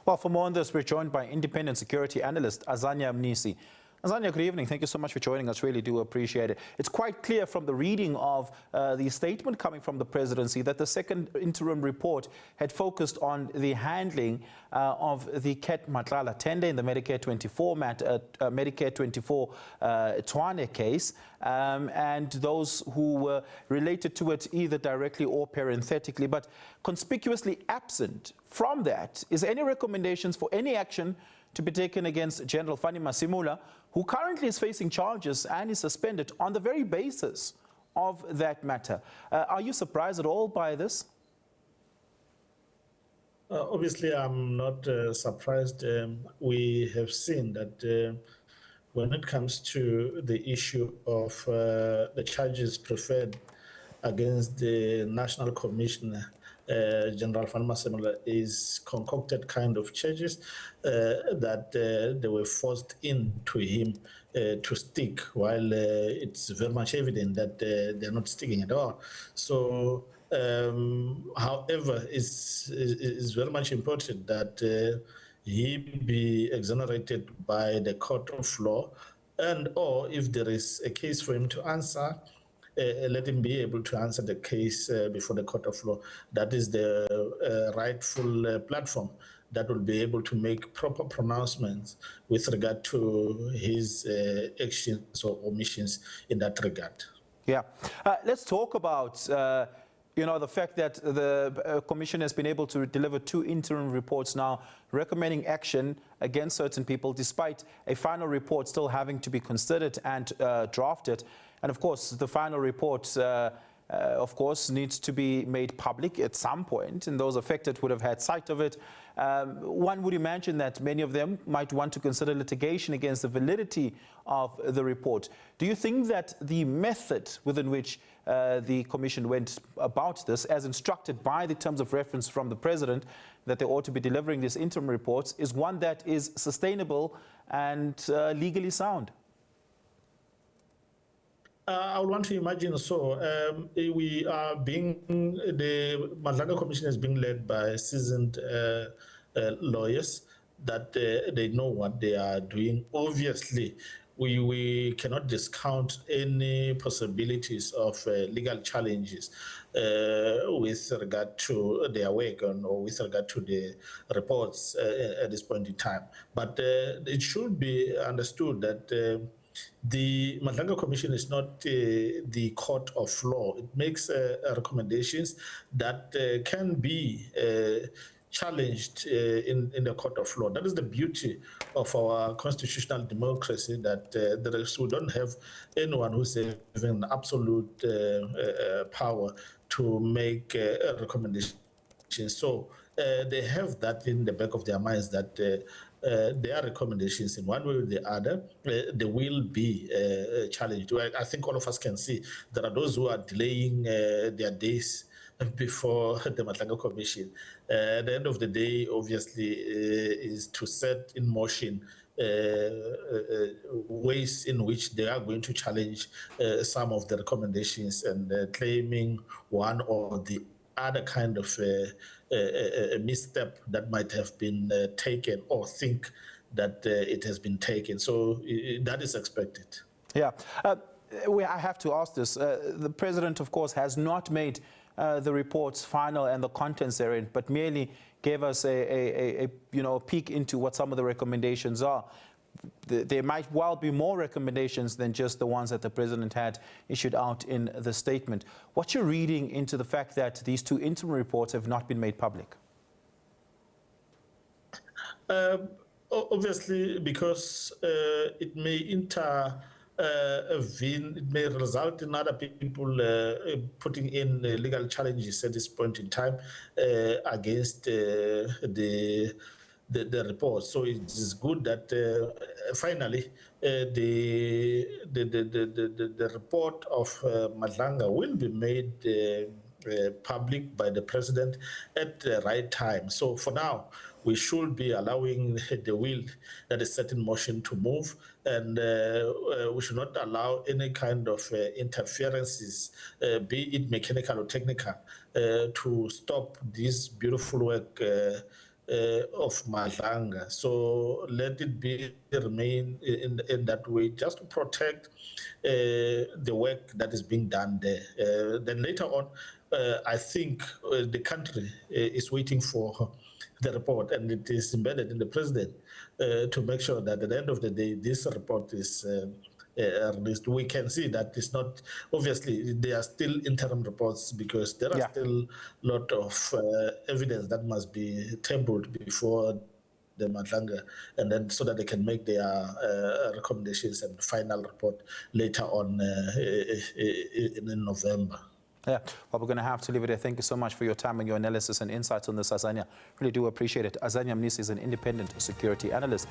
Well, for more on this, we're joined by independent security analyst Azaniah Mnisi. Azaniah, good evening. Thank you so much for joining us. Really do appreciate it. It's quite clear from the reading of the statement coming from the presidency that the second interim report had focused on the handling of the Ket Matlala tender in the Medicare 24 Medicare 24 Tshwane case, and those who were related to it either directly or parenthetically. But conspicuously absent from that is any recommendations for any action to be taken against General Fannie Nkosi, who currently is facing charges and is suspended on the very basis of that matter. Are you surprised at all by this? Obviously, I'm not surprised. We have seen that when it comes to the issue of the charges preferred against the National Commissioner, General Fannie Nkosi, is concocted kind of charges that they were forced into him to stick, while it's very much evident that they're not sticking at all. So, however, it's very much important that he be exonerated by the court of law, and or if there is a case for him to answer, let him be able to answer the case before the court of law. That is the rightful platform that will be able to make proper pronouncements with regard to his actions or omissions in that regard. Yeah. Let's talk about the fact that the Commission has been able to deliver 2 interim reports now recommending action against certain people, despite a final report still having to be considered and drafted. And of course, the final report, needs to be made public at some point, and those affected would have had sight of it. One would imagine that many of them might want to consider litigation against the validity of the report. Do you think that the method within which the Commission went about this, as instructed by the terms of reference from the President, that they ought to be delivering these interim reports, is one that is sustainable and legally sound? I would want to imagine so. The Madlanga Commission is being led by seasoned lawyers that they know what they are doing. Obviously, we cannot discount any possibilities of legal challenges with regard to their work or with regard to the reports at this point in time. But it should be understood that the Madlanga Commission is not the court of law. It makes recommendations that can be challenged in the court of law. That is the beauty of our constitutional democracy, that we don't have anyone who's having absolute power to make recommendations. So they have that in the back of their minds, that their recommendations in one way or the other, they will be challenged. I think all of us can see there are those who are delaying their days before the Madlanga Commission. At the end of the day, obviously, is to set in motion ways in which they are going to challenge some of the recommendations, and claiming one or the other kind of a misstep that might have been taken, or think that it has been taken. So that is expected. Yeah. I have to ask this. The President, of course, has not made the reports final and the contents therein, but merely gave us a peek into what some of the recommendations are. There might well be more recommendations than just the ones that the President had issued out in the statement. What's your reading into the fact that these 2 interim reports have not been made public? Obviously, because it may it may result in other people putting in legal challenges at this point in time against the report. So it is good that finally the report of Madlanga will be made public by the President at the right time. So for now, we should be allowing the wheel that is set in motion to move, and we should not allow any kind of interferences, be it mechanical or technical, to stop this beautiful work of Madlanga. So let it be remain in that way, just to protect the work that is being done there. Then later on, I think the country is waiting for the report, and it is embedded in the president to make sure that at the end of the day, this report is released. We can see that it's not, obviously, there are still interim reports because there are still a lot of evidence that must be tabled before the Madlanga, and then so that they can make their recommendations and final report later on in November. Yeah, well, we're going to have to leave it there. Thank you so much for your time and your analysis and insights on this, Azaniah. Really do appreciate it. Azaniah Mnisi is an independent security analyst.